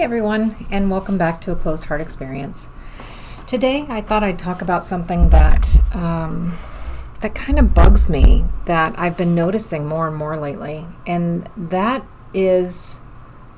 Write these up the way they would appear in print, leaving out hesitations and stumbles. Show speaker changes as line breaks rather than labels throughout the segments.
everyone, and welcome back to A Closed Heart Experience. Today I thought I'd talk about something that kind of bugs me, that I've been noticing more and more lately, and that is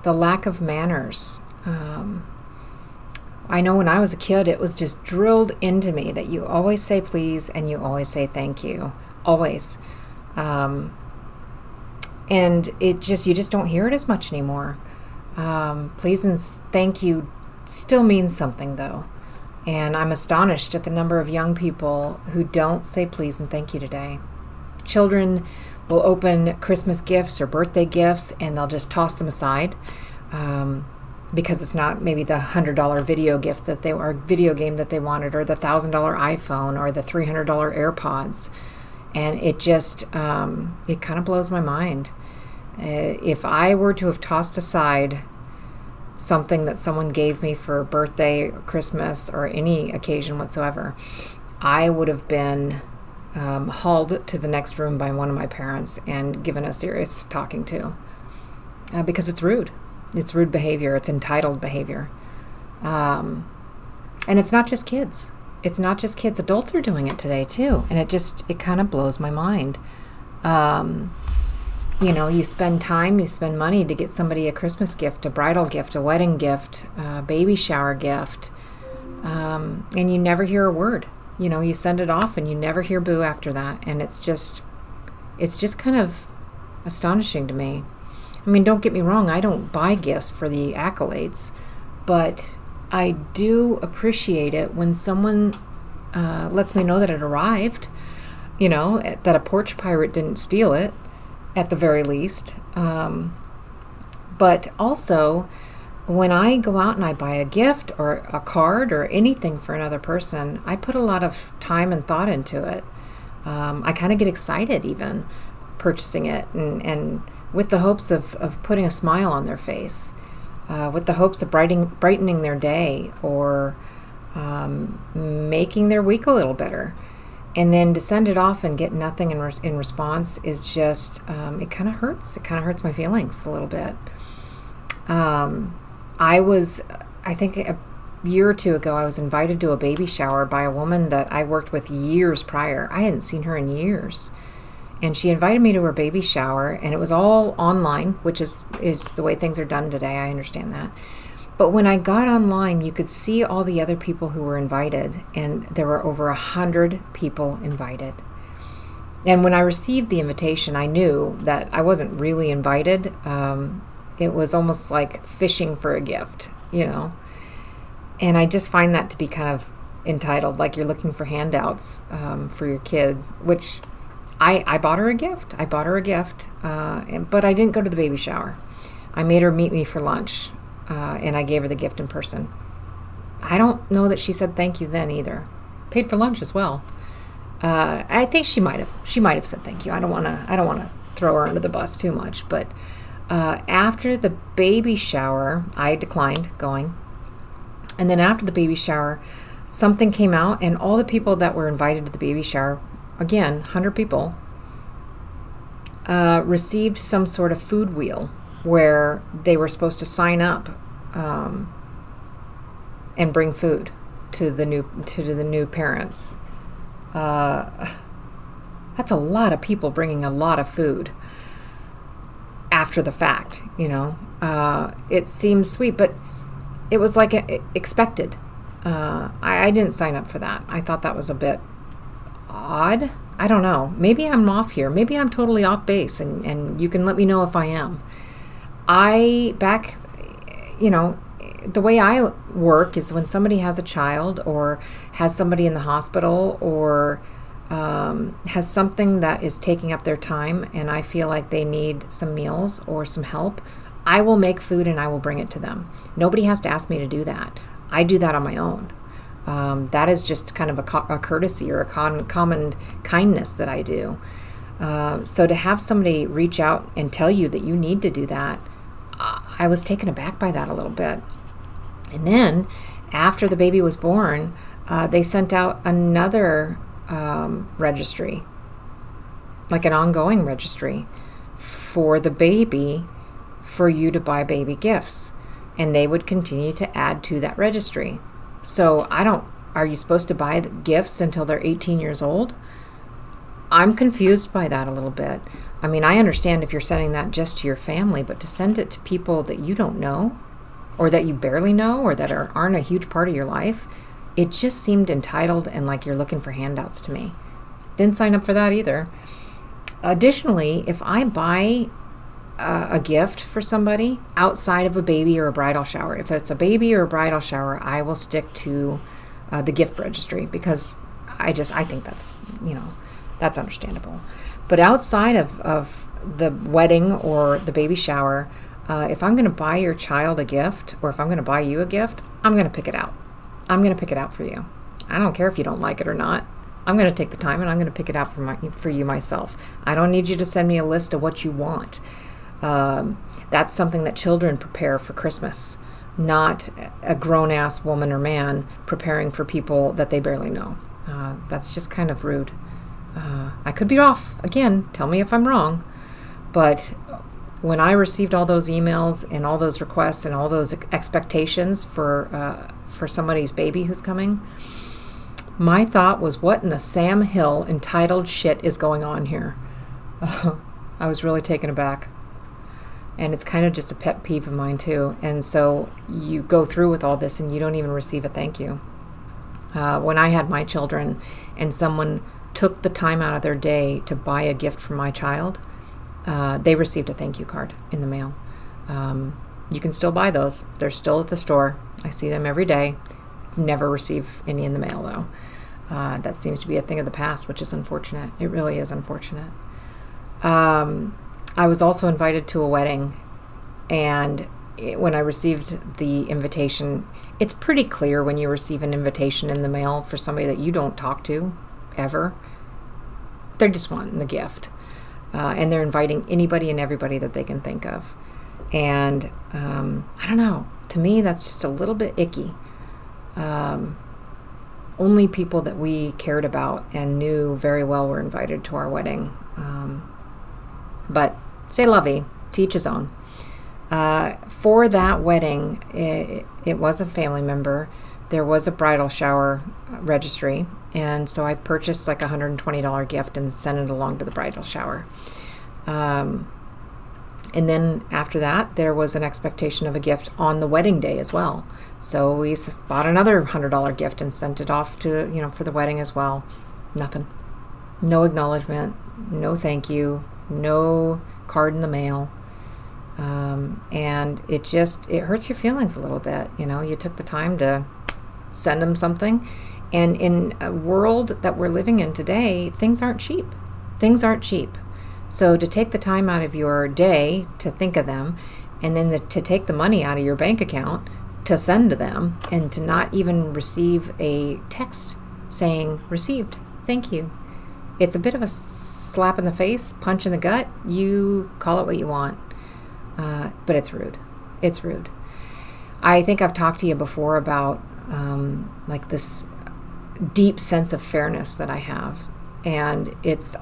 the lack of manners. I know when I was a kid it was just drilled into me that you always say please and you always say thank you. Always. And you just don't hear it as much anymore. Please and thank you still means something though. And I'm astonished at the number of young people who don't say please and thank you today. Children will open Christmas gifts or birthday gifts and they'll just toss them aside because it's not maybe the $100 video game that they wanted, or the $1,000 iPhone, or the $300 AirPods. And it just, it kind of blows my mind. If I were to have tossed aside something that someone gave me for a birthday, or Christmas, or any occasion whatsoever, I would have been hauled to the next room by one of my parents and given a serious talking to, because it's rude. It's rude behavior. It's entitled behavior. And it's not just kids. It's not just kids. Adults are doing it today too. And it kind of blows my mind. You spend time, you spend money to get somebody a Christmas gift, a bridal gift, a wedding gift, a baby shower gift, and you never hear a word. You send it off and you never hear boo after that. And it's just kind of astonishing to me. I mean, don't get me wrong, I don't buy gifts for the accolades, but I do appreciate it when someone lets me know that it arrived, that a porch pirate didn't steal it, at the very least. But also, when I go out and I buy a gift or a card or anything for another person, I put a lot of time and thought into it. I kind of get excited even purchasing it, and with the hopes of putting a smile on their face, with the hopes of brightening their day, or making their week a little better. And then to send it off and get nothing in response is just, it kind of hurts. It kind of hurts my feelings a little bit. I think a year or two ago, I was invited to a baby shower by a woman that I worked with years prior. I hadn't seen her in years. And she invited me to her baby shower, and it was all online, which is the way things are done today. I understand that. But when I got online, you could see all the other people who were invited, and there were over 100 people invited. And when I received the invitation, I knew that I wasn't really invited. It was almost like fishing for a gift, And I just find that to be kind of entitled, like you're looking for handouts for your kid, which I bought her a gift. But I didn't go to the baby shower. I made her meet me for lunch. And I gave her the gift in person. I don't know that she said thank you then either. Paid for lunch as well. I think she might have said thank you. I don't want to throw her under the bus too much. But after the baby shower, I declined going. And then after the baby shower, something came out, and all the people that were invited to the baby shower, again, 100 people, received some sort of food wheel, where they were supposed to sign up and bring food to the new parents. That's a lot of people bringing a lot of food after the fact. It seems sweet, but it was like expected. I didn't sign up for that. I thought that was a bit odd. I don't know. Maybe I'm off here. Maybe I'm totally off base, and you can let me know if I am. The way I work is when somebody has a child, or has somebody in the hospital, or has something that is taking up their time, and I feel like they need some meals or some help, I will make food and I will bring it to them. Nobody has to ask me to do that. I do that on my own. That is just kind of a courtesy or a common kindness that I do. So to have somebody reach out and tell you that you need to do that, I was taken aback by that a little bit. And then after the baby was born, they sent out another registry, like an ongoing registry for the baby, for you to buy baby gifts. and they would continue to add to that registry. So are you supposed to buy the gifts until they're 18 years old? I'm confused by that a little bit. I mean, I understand if you're sending that just to your family, but to send it to people that you don't know, or that you barely know, or that aren't a huge part of your life, it just seemed entitled and like you're looking for handouts to me. Didn't sign up for that either. Additionally, if I buy a gift for somebody outside of a baby or a bridal shower, if it's a baby or a bridal shower, I will stick to the gift registry, because I think that's understandable. But outside of the wedding or the baby shower, if I'm going to buy your child a gift, or if I'm going to buy you a gift, I'm going to pick it out. I'm going to pick it out for you. I don't care if you don't like it or not. I'm going to take the time and I'm going to pick it out for you myself. I don't need you to send me a list of what you want. That's something that children prepare for Christmas, not a grown-ass woman or man preparing for people that they barely know. That's just kind of rude. I could be off. Again, tell me if I'm wrong. But when I received all those emails and all those requests and all those expectations for somebody's baby who's coming, my thought was, what in the Sam Hill entitled shit is going on here? I was really taken aback. And it's kind of just a pet peeve of mine too. And so you go through with all this and you don't even receive a thank you. When I had my children and someone took the time out of their day to buy a gift for my child, they received a thank you card in the mail. You can still buy those. They're still at the store. I see them every day. Never receive any in the mail though. That seems to be a thing of the past, which is unfortunate. It really is unfortunate. I was also invited to a wedding, and when I received the invitation, it's pretty clear when you receive an invitation in the mail for somebody that you don't talk to ever. They're just wanting the gift, and they're inviting anybody and everybody that they can think of. And I don't know. To me, that's just a little bit icky. Only people that we cared about and knew very well were invited to our wedding. But say lovey, to each his own. For that wedding, it was a family member. There was a bridal shower registry, and so I purchased like a $120 gift and sent it along to the bridal shower. And then after that, there was an expectation of a gift on the wedding day as well. So we bought another $100 gift and sent it off to, for the wedding as well. Nothing. No acknowledgement. No thank you. No card in the mail. And it hurts your feelings a little bit. You took the time to send them something. And in a world that we're living in today, things aren't cheap. Things aren't cheap. So to take the time out of your day to think of them, and then to take the money out of your bank account to send to them, and to not even receive a text saying, received, thank you. It's a bit of a slap in the face, punch in the gut. You call it what you want. But it's rude. It's rude. I think I've talked to you before about like this deep sense of fairness that I have. And it's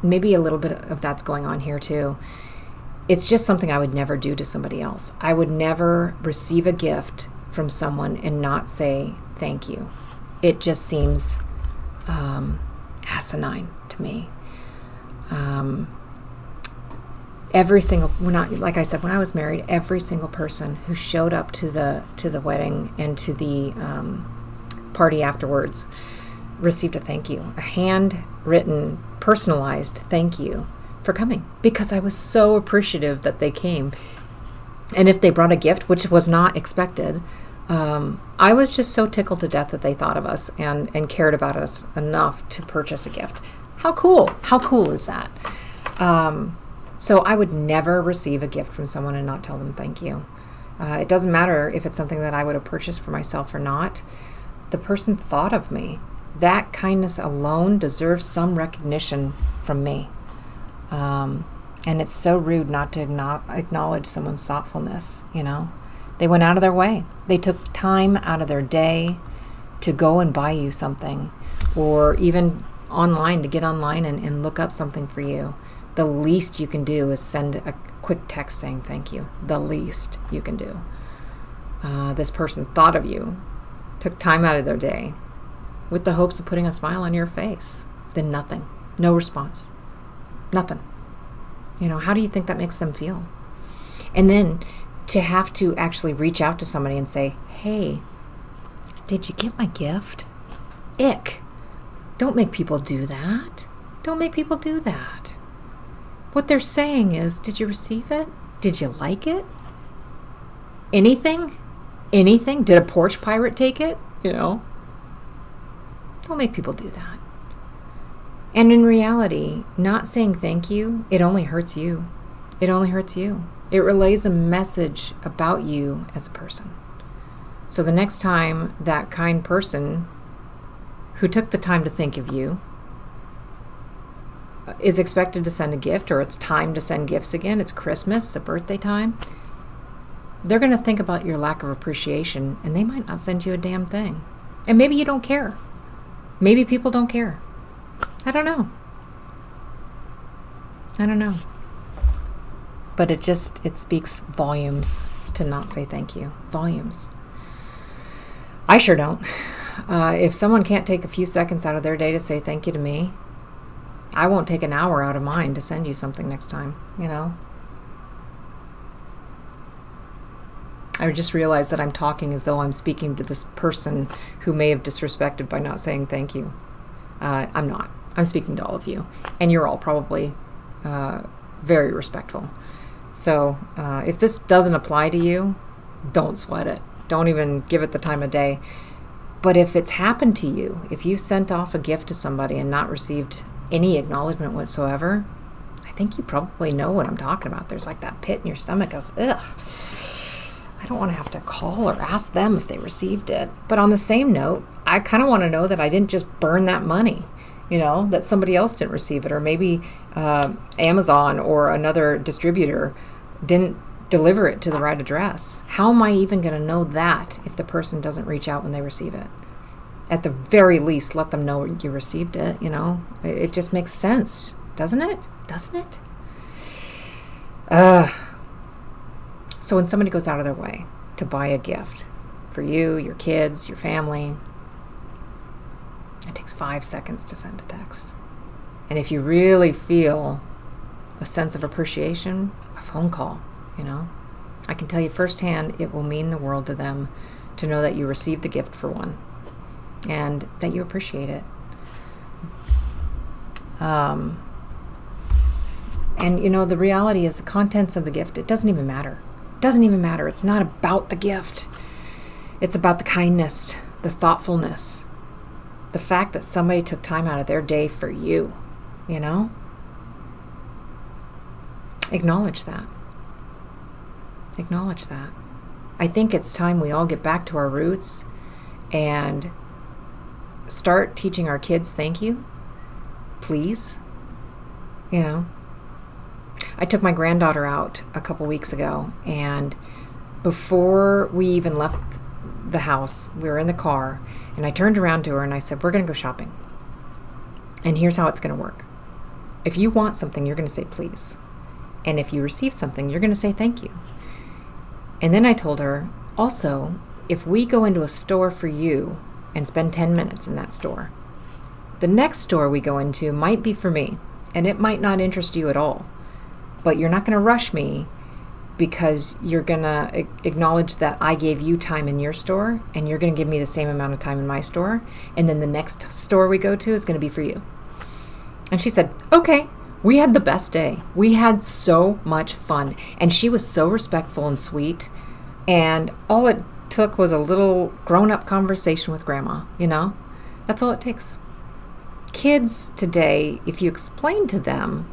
maybe a little bit of that's going on here too. It's just something I would never do to somebody else. I would never receive a gift from someone and not say thank you. It just seems asinine to me. Like I said, when I was married, every single person who showed up to the wedding and to the party afterwards received a thank you, a handwritten, personalized thank you for coming, because I was so appreciative that they came. And if they brought a gift, which was not expected, I was just so tickled to death that they thought of us and cared about us enough to purchase a gift. How cool? How cool is that? So I would never receive a gift from someone and not tell them thank you. It doesn't matter if it's something that I would have purchased for myself or not. The person thought of me. That kindness alone deserves some recognition from me. And it's so rude not to acknowledge someone's thoughtfulness, They went out of their way. They took time out of their day to go and buy you something, or even online, to get online and look up something for you. The least you can do is send a quick text saying thank you. The least you can do. This person thought of you, took time out of their day with the hopes of putting a smile on your face. Then nothing. No response. Nothing. How do you think that makes them feel? And then to have to actually reach out to somebody and say, hey, did you get my gift? Ick. Don't make people do that. Don't make people do that. What they're saying is, did you receive it? Did you like it? Anything? Anything? Did a porch pirate take it? Don't make people do that. And in reality, not saying thank you, it only hurts you. It only hurts you. It relays a message about you as a person. So the next time that kind person who took the time to think of you is expected to send a gift, or it's time to send gifts again, it's Christmas, a birthday time, they're going to think about your lack of appreciation, and they might not send you a damn thing. And maybe you don't care. Maybe people don't care. I don't know. But it speaks volumes to not say thank you. Volumes. I sure don't. If someone can't take a few seconds out of their day to say thank you to me, I won't take an hour out of mine to send you something next time, I just realized that I'm talking as though I'm speaking to this person who may have disrespected by not saying thank you. I'm not. I'm speaking to all of you. And you're all probably very respectful. So if this doesn't apply to you, don't sweat it. Don't even give it the time of day. But if it's happened to you, if you sent off a gift to somebody and not received any acknowledgement whatsoever, I think you probably know what I'm talking about. There's like that pit in your stomach of, ugh, I don't want to have to call or ask them if they received it. But on the same note, I kind of want to know that I didn't just burn that money, that somebody else didn't receive it, or maybe Amazon or another distributor didn't deliver it to the right address. How am I even going to know that if the person doesn't reach out when they receive it? At the very least, let them know you received it, It just makes sense, doesn't it? So when somebody goes out of their way to buy a gift for you, your kids, your family, it takes 5 seconds to send a text. And if you really feel a sense of appreciation, a phone call, I can tell you firsthand, it will mean the world to them to know that you received the gift, for one, and that you appreciate it. And the reality is the contents of the gift, it doesn't even matter. It's not about the gift. It's about the kindness, the thoughtfulness, the fact that somebody took time out of their day for you, Acknowledge that. I think it's time we all get back to our roots and start teaching our kids thank you, please. I took my granddaughter out a couple weeks ago, and before we even left the house, we were in the car, and I turned around to her and I said, we're going to go shopping. And here's how it's going to work. If you want something, you're going to say please. And if you receive something, you're going to say thank you. And then I told her, also, if we go into a store for you and spend 10 minutes in that store, the next store we go into might be for me, and it might not interest you at all. But you're not going to rush me, because you're going to acknowledge that I gave you time in your store, and you're going to give me the same amount of time in my store. And then the next store we go to is going to be for you. And she said, okay. We had the best day. We had so much fun. And she was so respectful and sweet. And all it took was a little grown-up conversation with grandma, That's all it takes. Kids today, if you explain to them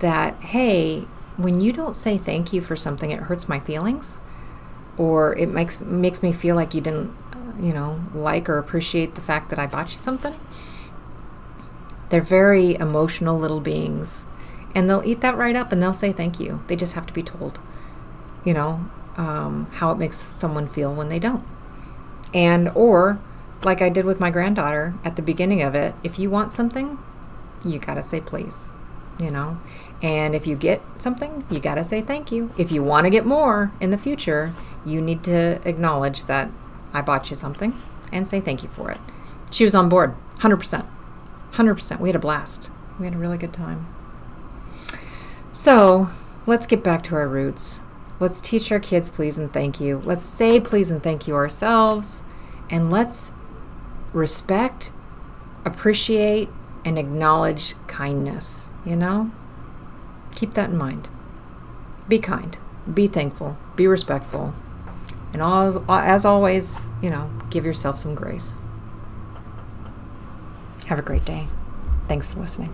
that, hey, when you don't say thank you for something, it hurts my feelings, or it makes me feel like you didn't, like or appreciate the fact that I bought you something. They're very emotional little beings, and they'll eat that right up and they'll say thank you. They just have to be told, how it makes someone feel when they don't. And, or like I did with my granddaughter at the beginning of it, if you want something, you got to say please, And if you get something, you got to say thank you. If you want to get more in the future, you need to acknowledge that I bought you something and say thank you for it. She was on board, 100%. 100%. We had a blast. We had a really good time. So let's get back to our roots. Let's teach our kids please and thank you. Let's say please and thank you ourselves. And let's respect, appreciate, and acknowledge kindness, you know? Keep that in mind. Be kind. Be thankful. Be respectful. And as always, you know, give yourself some grace. Have a great day. Thanks for listening.